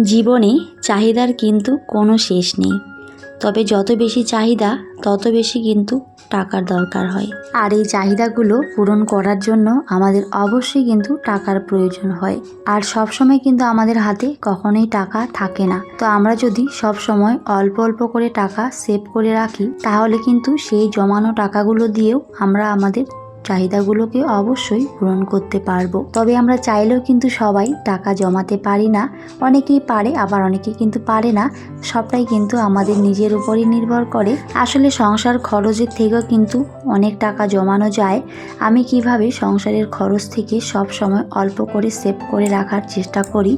জীবনে চাহিদার কিন্তু কোনো শেষ নেই, তবে যত বেশি চাহিদা তত বেশি কিন্তু টাকার দরকার হয়। আর এই চাহিদাগুলো পূরণ করার জন্য আমাদের অবশ্যই কিন্তু টাকার প্রয়োজন হয়। আর সব সময় কিন্তু আমাদের হাতে কখনোই টাকা থাকে না। তো আমরা যদি সব সময় অল্প অল্প করে টাকা সেভ করে রাখি, তাহলে কিন্তু সেই জমানো টাকাগুলো দিয়েও আমরা আমাদের চাহিদাগুলোকে অবশ্যই পূরণ করতে পারবো। তবে আমরা চাইলেও কিন্তু সবাই টাকা জমাতে পারি না। অনেকেই পারে, আবার অনেকেই কিন্তু পারে না। সবটাই কিন্তু আমাদের নিজের উপরই নির্ভর করে। আসলে সংসার খরচের থেকেও কিন্তু অনেক টাকা জমানো যায়। আমি কিভাবে সংসারের খরচ থেকে সব সময় অল্প করে সেভ করে রাখার চেষ্টা করি,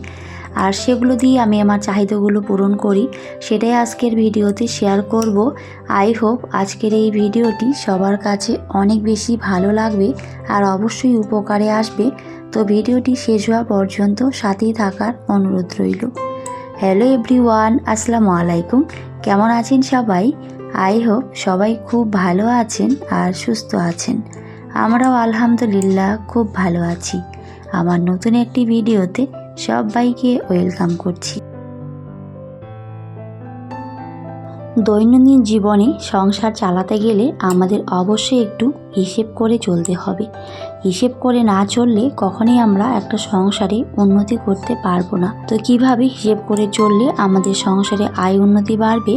আর সেগুলো দিয়ে আমি আমার চাহিদাগুলো পূরণ করি, সেটাই আজকের ভিডিওতে শেয়ার করব। আই হোপ আজকের এই ভিডিওটি সবার কাছে অনেক বেশি ভালো লাগবে আর অবশ্যই উপকারে আসবে। তো ভিডিওটি শেষ হওয়া পর্যন্ত সাথেই থাকার অনুরোধ রইল। হ্যালো এভরিওয়ান, আসসালামু আলাইকুম। কেমন আছেন সবাই? আই হোপ সবাই খুব ভালো আছেন আর সুস্থ আছেন। আমরাও আলহামদুলিল্লাহ খুব ভালো আছি। আমার নতুন একটি ভিডিওতে সবাইকে ওয়েলকাম করছি। দৈনন্দিন জীবনে সংসার চালাতে গেলে আমাদের অবশ্যই একটু হিসেব করে চলতে হবে। হিসেব করে না চললে কখনোই আমরা একটা সংসারে উন্নতি করতে পারবো না। তো কিভাবে হিসেব করে চললে আমাদের সংসারে আয় উন্নতি বাড়বে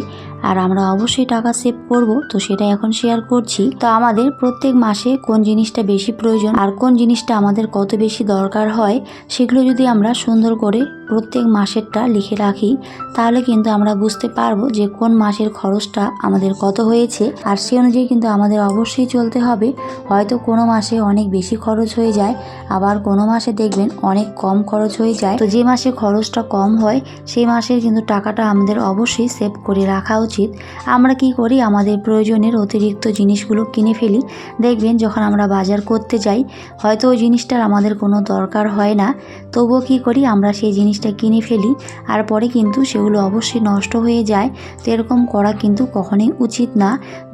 আর আমরা অবশ্যই টাকা সেভ করব, তো সেটা এখন শেয়ার করছি। তো আমাদের প্রত্যেক মাসে কোন জিনিসটা বেশি প্রয়োজন আর কোন জিনিসটা আমাদের কত বেশি দরকার হয়, সেগুলো যদি আমরা সুন্দর করে প্রত্যেক মাসেরটা লিখে রাখি, তাহলে কিন্তু আমরা বুঝতে পারবো যে কোন মাসের খরচটা আমাদের কত হয়েছে। আর সে অনুযায়ী কিন্তু আমাদের অবশ্যই চলতে হবে। হয়তো কোনো মাসে অনেক বেশি খরচ হয়ে যায়, আবার কোনো মাসে দেখবেন অনেক কম খরচ হয়ে যায়। তো যে মাসে খরচটা কম হয় সেই মাসের কিন্তু টাকাটা আমাদের অবশ্যই সেভ করে রাখা উচিত। আমরা কি করি, আমাদের প্রয়োজনের অতিরিক্ত জিনিসগুলো কিনে ফেলি। দেখবেন যখন আমরা বাজার করতে যাই, হয়তো ওই জিনিসটার আমাদের কোনো দরকার হয় না, তবুও কি করি, আমরা সেই জিনিসটা কিনে ফেলি আর পরে কিন্তু সেগুলো অবশ্যই নষ্ট হয়ে যায়। তো এরকম করা কিন্তু কখনোই উচিত না।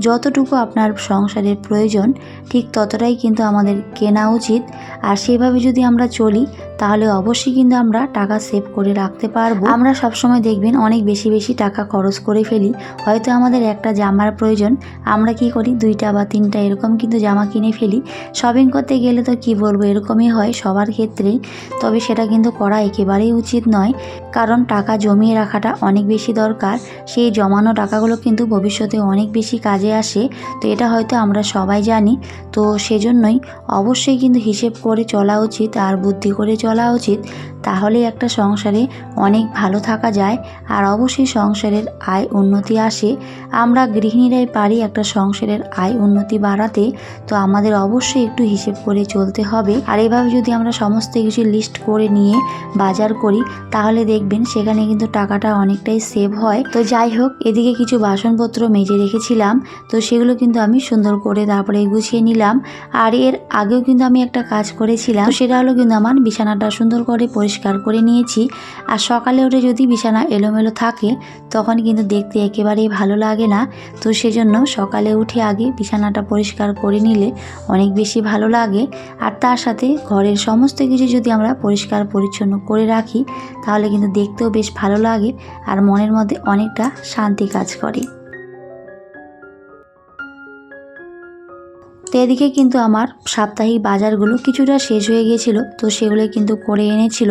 যতটুকু আপনার সংসারের প্রয়োজন ঠিক ততটাই কিন্তু আমাদের কেনা উচিত। আর সেভাবে যদি আমরা চলি, তাহলে অবশ্যই কিন্তু আমরা টাকা সেভ করে রাখতে পারবো। আমরা সবসময় দেখবেন অনেক বেশি বেশি টাকা খরচ করে ফেলি। হয়তো আমাদের একটা জামার প্রয়োজন, আমরা কি করি 2টা বা 3টা এরকম কিন্তু জামা কিনে ফেলি। শপিং করতে গেলে তো কি বলবো, এরকমই হয় সবার ক্ষেত্রেই। তবে সেটা কিন্তু করা একেবারেই উচিত নয়, কারণ টাকা জমিয়ে রাখাটা অনেক বেশি দরকার। সেই জমানো টাকাগুলো কিন্তু ভবিষ্যতে অনেক বেশি কাজে আসে। তো এটা হয়তো আমরা সবাই জানি। তো সেজন্যই অবশ্যই কিন্তু হিসেব করে চলা উচিত আর বুদ্ধি করে চলা উচিত। তাহলে একটা সংসারে অনেক ভালো থাকা যায় আর অবশ্যই সংসারের আয় উন্নতি আসে। আমরা গৃহিণীরাই পারি একটা সংসারের আয় উন্নতি বাড়াতে। তো আমাদের অবশ্যই একটু হিসেব করে চলতে হবে। আর এভাবে যদি আমরা সমস্ত কিছু লিস্ট করে নিয়ে বাজার করি, তাহলে দেখবেন সেখানে কিন্তু টাকাটা অনেকটাই সেভ হয়। তো যাই হোক, এদিকে কিছু বাসনপত্র মেজে রেখেছিলাম, তো সেগুলো কিন্তু আমি সুন্দর করে তারপরে গুছিয়ে নিলাম। আর এর আগেও কিন্তু আমি একটা কাজ করেছিলাম, সেটা হলো কিন্তু আমার বিছানাটা সুন্দর করে পরিষ্কার করে নিয়েছি। আর সকালে উঠে যদি বিছানা এলোমেলো থাকে, তখন কিন্তু দেখতে একেবারেই ভালো লাগে না। তো সেজন্য সকালে উঠে আগে বিছানাটা পরিষ্কার করে নিলে অনেক বেশি ভালো লাগে। আর তার সাথে ঘরের সমস্ত কিছু যদি আমরা পরিষ্কার পরিচ্ছন্ন করে রাখি, তাহলে কিন্তু দেখতেও বেশ ভালো লাগে আর মনের মধ্যে অনেকটা শান্তি কাজ করে। তো এদিকে কিন্তু আমার সাপ্তাহিক বাজারগুলো কিছুটা শেষ হয়ে গিয়েছিল, তো সেগুলো কিন্তু করে এনেছিল।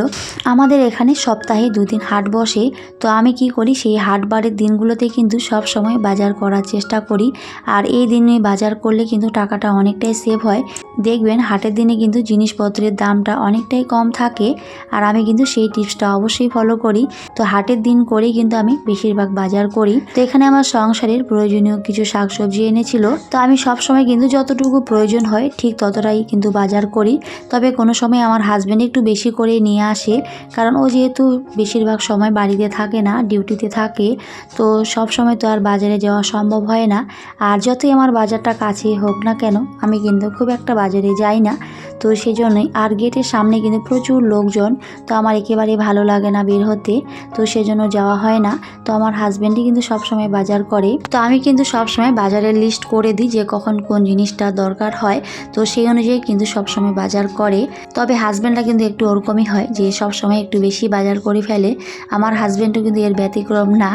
আমাদের এখানে সপ্তাহে 2 দিন হাট বসে। তো আমি কি করি, সেই হাট বারের দিনগুলোতে কিন্তু সব সময় বাজার করার চেষ্টা করি। আর এই দিনে বাজার করলে কিন্তু টাকাটা অনেকটাই সেভ হয়। দেখবেন হাটের দিনে কিন্তু জিনিসপত্রের দামটা অনেকটাই কম থাকে। আর আমি কিন্তু সেই টিপসটা অবশ্যই ফলো করি। তো হাটের দিন করেই কিন্তু আমি বেশিরভাগ বাজার করি। তো এখানে আমার সংসারের প্রয়োজনীয় কিছু শাকসবজি এনেছিল। তো আমি সবসময় কিন্তু যতটুকু প্রয়োজন হয় ঠিক ততটাই কিন্তু বাজার করি। তবে কোনো সময় আমার হাজব্যান্ড একটু বেশি করে নিয়ে আসে, কারণ ও যেহেতু বেশিরভাগ সময় বাড়িতে থাকে না, ডিউটিতে থাকে। তো সব সময় তো আর বাজারে যাওয়া সম্ভব হয় না। আর যতই আমার বাজারটা কাছে হোক না কেন, আমি কিন্তু খুব একটা বাজারে যাই না। তো সেজন্যই। আর গেটের সামনে কিন্তু প্রচুর লোকজন, তো আমার একেবারেই ভালো লাগে না বের হতে, তো সেজন্য যাওয়া হয় না। তো আমার হাজব্যান্ডই কিন্তু সবসময় বাজার করে, তো আমি কিন্তু সবসময় বাজারের লিস্ট করে দিই যে কখন কোন জিনিসটা দরকার হয়, তো সেই অনুযায়ী কিন্তু সবসময় বাজার করে। তবে হাজব্যান্ডরা কিন্তু একটু ওরকমই হয় যে সবসময় একটু বেশি বাজার করে ফেলে। আমার হাজব্যান্ডও কিন্তু এর ব্যতিক্রম না,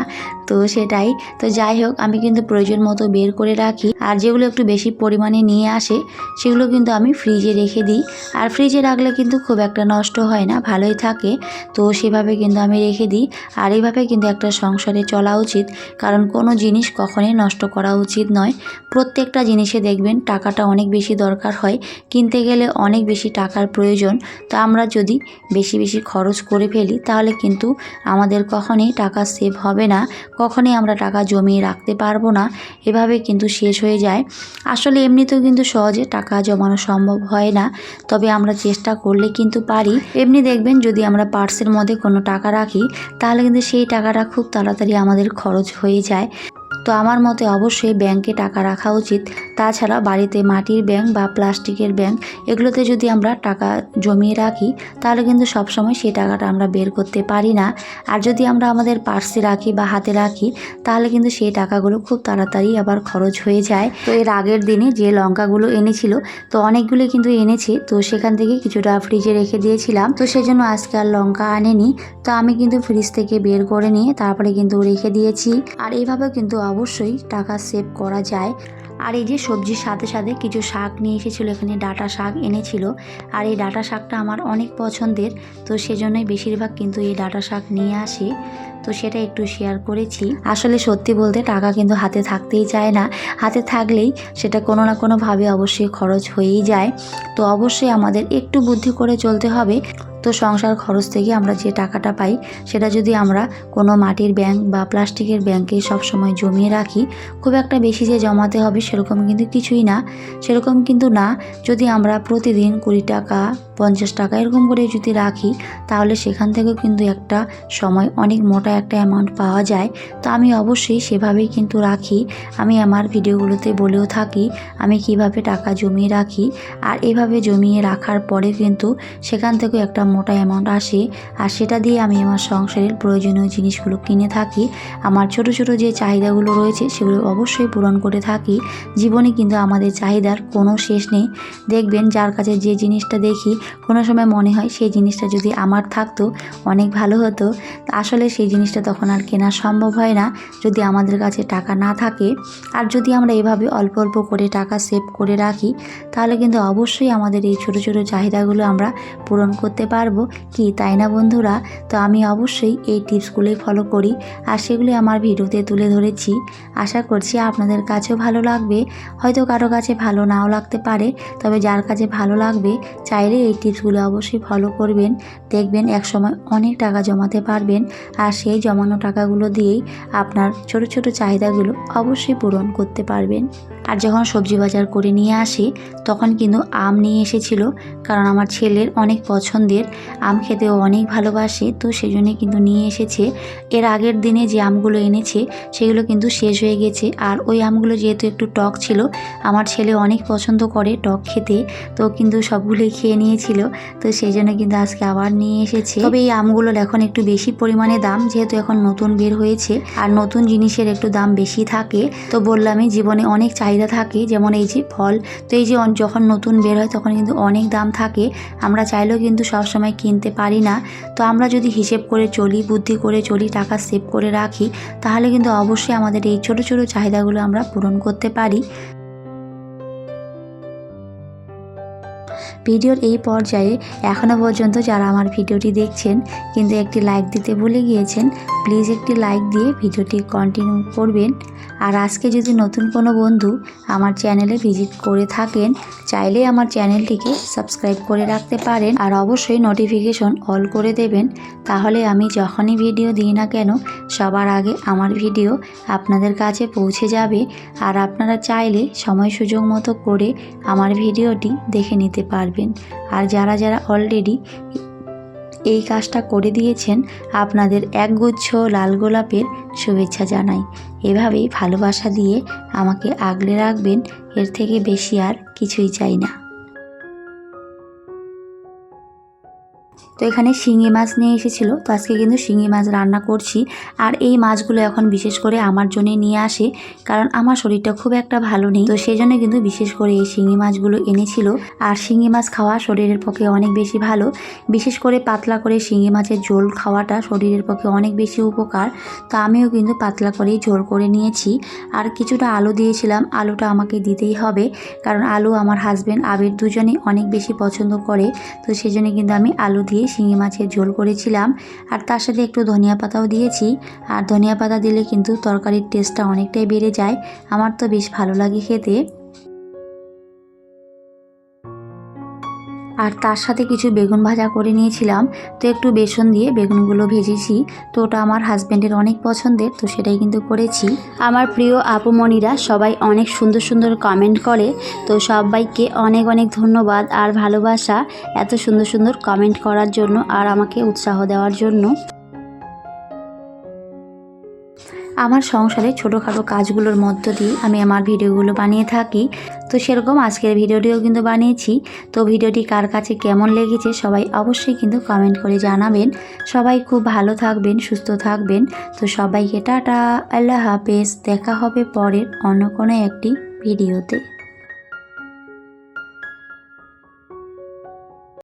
তো সেটাই। তো যাই হোক, আমি কিন্তু প্রয়োজন মতো বের করে রাখি, আর যেগুলো একটু বেশি পরিমাণে নিয়ে আসে সেগুলো কিন্তু আমি ফ্রিজে রেখে দিই। আর ফ্রিজে রাখলে কিন্তু খুব একটা নষ্ট হয় না, ভালোই থাকে, তো সেভাবে কিন্তু আমি রেখে দিই। আর এইভাবে কিন্তু একটা সংসারে চলা উচিত, কারণ কোনো জিনিস কখনোই নষ্ট করা উচিত নয়। প্রত্যেকটা জিনিসে দেখবেন টাকাটা অনেক বেশি দরকার হয়, কিনতে গেলে অনেক বেশি টাকার প্রয়োজন। তো আমরা যদি বেশি বেশি খরচ করে ফেলি তাহলে কিন্তু আমাদের কখনোই টাকা সেভ হবে না, কখনোই আমরা টাকা জমিয়ে রাখতে পারবো না, এভাবে কিন্তু শেষ হয়ে যায়। আসলে এমনিতেও কিন্তু সহজে টাকা জমানো সম্ভব হয় না, তবে আমরা চেষ্টা করলে কিন্তু পারি। এমনি দেখবেন যদি আমরা পার্সের মধ্যে কোনো টাকা রাখি তাহলে কিন্তু সেই টাকাটা খুব তাড়াতাড়ি আমাদের খরচ হয়ে যায়। তো আমার মতে অবশ্যই ব্যাংকে টাকা রাখা উচিত। তাছাড়া বাড়িতে মাটির ব্যাংক বা প্লাস্টিকের ব্যাংক, এগুলোতে যদি আমরা টাকা জমিয়ে রাখি তাহলে কিন্তু সবসময় সেই টাকাটা আমরা বের করতে পারি না। আর যদি আমরা আমাদের পার্সে রাখি বা হাতে রাখি তাহলে কিন্তু সেই টাকাগুলো খুব তাড়াতাড়ি আবার খরচ হয়ে যায়। তো এর আগের দিনে যে লঙ্কাগুলো এনেছিল, তো অনেকগুলো কিন্তু এনেছে, তো সেখান থেকে কিছুটা ফ্রিজে রেখে দিয়েছিলাম, তো সেজন্য আজকে আর লঙ্কা আনেনি। তো আমি কিন্তু ফ্রিজ থেকে বের করে নিয়ে তারপরে কিন্তু রেখে দিয়েছি। আর এইভাবে কিন্তু অবশ্যই টাকা সেভ করা যায়। আর এই যে সবজির সাথে সাথে কিছু শাক নিয়ে এসেছিলো, এখানে ডাঁটা শাক এনেছিল, আর এই ডাঁটা শাকটা আমার অনেক পছন্দের, তো সেজন্যই বেশিরভাগ কিন্তু এই ডাঁটা শাক নিয়ে আসে, তো সেটা একটু শেয়ার করেছি। আসলে সত্যি বলতে টাকা কিন্তু হাতে থাকতেই চায় না, হাতে থাকলেই সেটা কোনো না কোনোভাবে অবশ্যই খরচ হয়েই যায়। তো অবশ্যই আমাদের একটু বুদ্ধি করে চলতে হবে। তো সংসার খরচ থেকে আমরা যে টাকাটা পাই সেটা যদি আমরা কোনো মাটির ব্যাংক বা প্লাস্টিকের ব্যাংকে সবসময় জমিয়ে রাখি, খুব একটা বেশি যে জমাতে হবে সেরকম কিন্তু কিছুই না, সেরকম কিন্তু না। যদি আমরা প্রতিদিন 20 টাকা 50 টাকা এরকম করে যদি রাখি তাহলে সেখান থেকেও কিন্তু একটা সময় অনেক মোটা একটা অ্যামাউন্ট পাওয়া যায়। তো আমি অবশ্যই সেভাবেই কিন্তু রাখি। আমি আমার ভিডিওগুলোতে বলেও থাকি আমি কিভাবে টাকা জমিয়ে রাখি। আর এভাবে জমিয়ে রাখার পরে কিন্তু সেখান থেকেও একটা মোটা অ্যামাউন্ট আসে, আর সেটা দিয়ে আমি আমার সংসারের প্রয়োজনীয় জিনিসগুলো কিনে থাকি। আমার ছোট ছোট যে চাহিদাগুলো রয়েছে সেগুলো অবশ্যই পূরণ করে থাকি। জীবনে কিন্তু আমাদের চাহিদার কোনো শেষ নেই। দেখবেন যার কাছে যে জিনিসটা দেখি কোনো সময় মনে হয় সেই জিনিসটা যদি আমার থাকতো অনেক ভালো হতো। আসলে সেই জিনিসটা তখন আর কেনা সম্ভব হয় না যদি আমাদের কাছে টাকা না থাকে। আর যদি আমরা এভাবে অল্প অল্প করে টাকা সেভ করে রাখি তাহলে কিন্তু অবশ্যই আমাদের এই ছোট ছোট চাহিদাগুলো আমরা পূরণ করতে পারবো, কি তাই না বন্ধুরা? তো আমি অবশ্যই এই টিপসগুলোই ফলো করি, আর সেগুলি আমার ভিডিওতে তুলে ধরেছি। আশা করছি আপনাদের কাছেও ভালো লাগবে। হয়তো কারো কাছে ভালো নাও লাগতে পারে, তবে যার কাছে ভালো লাগবে চাইলে এই টিপসগুলো অবশ্যই ফলো করবেন। দেখবেন একসময় অনেক টাকা জমাতে পারবেন, আর সেই জমানো টাকাগুলো দিয়েই আপনার ছোট ছোট চাহিদাগুলো অবশ্যই পূরণ করতে পারবেন। আর যখন সবজি বাজার করে নিয়ে আসি তখন কিন্তু আম নিয়ে এসেছিল, কারণ আমার ছেলের অনেক পছন্দের, আম খেতেও অনেক ভালোবাসে, তো সেজন্য কিন্তু নিয়ে এসেছে। এর আগের দিনে যে আমগুলো এনেছে সেগুলো কিন্তু শেষ হয়ে গেছে, আর ওই আমগুলো যেহেতু একটু টক ছিল, আমার ছেলে অনেক পছন্দ করে টক খেতে, তো কিন্তু সবগুলোই খেয়ে নিয়েছিল, তো সেই জন্য কিন্তু আজকে আবার নিয়ে এসেছে। তবে এই আমগুলোর এখন একটু বেশি পরিমাণে দাম, যেহেতু এখন নতুন বের হয়েছে, আর নতুন জিনিসের একটু দাম বেশি থাকে। তো বললামই জীবনে অনেক চাহিদা থাকে, যেমন এই যে ফল, তো এই যে যখন নতুন বের হয় তখন কিন্তু অনেক দাম থাকে, আমরা চাইলেও কিন্তু সবসময় কিনতে পারি না। তো আমরা যদি হিসেব করে চলি, বুদ্ধি করে চলি, টাকা সেভ করে রাখি, তাহলে কিন্তু অবশ্যই আমাদের এই ছোট ছোট চাহিদাগুলো আমরা পূরণ করতে পারি। ভিডিওর এই পর্যায়ে এখনও পর্যন্ত যারা আমার ভিডিওটি দেখছেন কিন্তু একটি লাইক দিতে ভুলে গিয়েছেন, প্লিজ একটি লাইক দিয়ে ভিডিওটি কন্টিনিউ করবেন। আর আজকে যদি নতুন কোনো বন্ধু আমার চ্যানেলে ভিজিট করে থাকেন, চাইলে আমার চ্যানেলটিকে সাবস্ক্রাইব করে রাখতে পারেন, আর অবশ্যই নোটিফিকেশন অল করে দেবেন, তাহলে আমি যখনই ভিডিও দিই না কেন সবার আগে আমার ভিডিও আপনাদের কাছে পৌঁছে যাবে। আর আপনারা চাইলে সময় সুযোগ মতো করে আমার ভিডিওটি দেখে নিতে পারবেন। আর যারা যারা অলরেডি এই কাজটা করে দিয়েছেন আপনাদের একগুচ্ছ লাল গোলাপের শুভেচ্ছা জানাই। এভাবেই ভালোবাসা দিয়ে আমাকে আগলে রাখবেন, এর থেকে বেশি আর কিছুই চাই না। তো এখানে শিঙি মাছ নিয়ে এসেছিলো, তো আজকে কিন্তু শিঙি মাছ রান্না করছি। আর এই মাছগুলো এখন বিশেষ করে আমার জন্য নিয়ে আসে, কারণ আমার শরীরটা খুব একটা ভালো নেই, তো সেই জন্য কিন্তু বিশেষ করে এই শিঙি মাছগুলো এনেছিল। আর শিঙি মাছ খাওয়া শরীরের পক্ষে অনেক বেশি ভালো, বিশেষ করে পাতলা করে শিঙি মাছের ঝোল খাওয়াটা শরীরের পক্ষে অনেক বেশি উপকার। তো আমিও কিন্তু পাতলা করেই ঝোল করে নিয়েছি। আর কিছুটা আলু দিয়েছিলাম, আলুটা আমাকে দিতেই হবে, কারণ আলু আমার হাজব্যান্ড আবির দুজনেই অনেক বেশি পছন্দ করে। তো সেই জন্য কিন্তু আমি আলু দিয়ে শিঙি মাছের ঝোল করেছিলাম। আর তার সাথে একটু ধনিয়া পাতাও দিয়েছি। আর ধনিয়া পাতা দিলে কিন্তু তরকারির টেস্টটা অনেকটাই বেড়ে যায়, আমার তো বেশ ভালো লাগে খেতে। আর তার সাথে কিছু বেগুন ভাজা করে নিয়েছিলাম, তো একটু বেসন দিয়ে বেগুনগুলো ভেজেছি। তো ওটা আমার হাজব্যান্ডের অনেক পছন্দের, তো সেটাই কিন্তু করেছি। আমার প্রিয় আপুমণিরা সবাই অনেক সুন্দর সুন্দর কমেন্ট করে, তো সবাইকে অনেক অনেক ধন্যবাদ আর ভালোবাসা এত সুন্দর সুন্দর কমেন্ট করার জন্য আর আমাকে উৎসাহ দেওয়ার জন্য। আমার সংসারে ছোটোখাটো কাজগুলোর মধ্য দিয়ে আমি আমার ভিডিওগুলো বানিয়ে থাকি, তো সেরকম আজকের ভিডিওটিও কিন্তু বানিয়েছি। তো ভিডিওটি কার কাছে কেমন লেগেছে সবাই অবশ্যই কিন্তু কমেন্ট করে জানাবেন। সবাই খুব ভালো থাকবেন, সুস্থ থাকবেন। তো সবাইকে টাটা, আল্লাহ হাফেজ, দেখা হবে পরের অন্য কোনো একটি ভিডিওতে।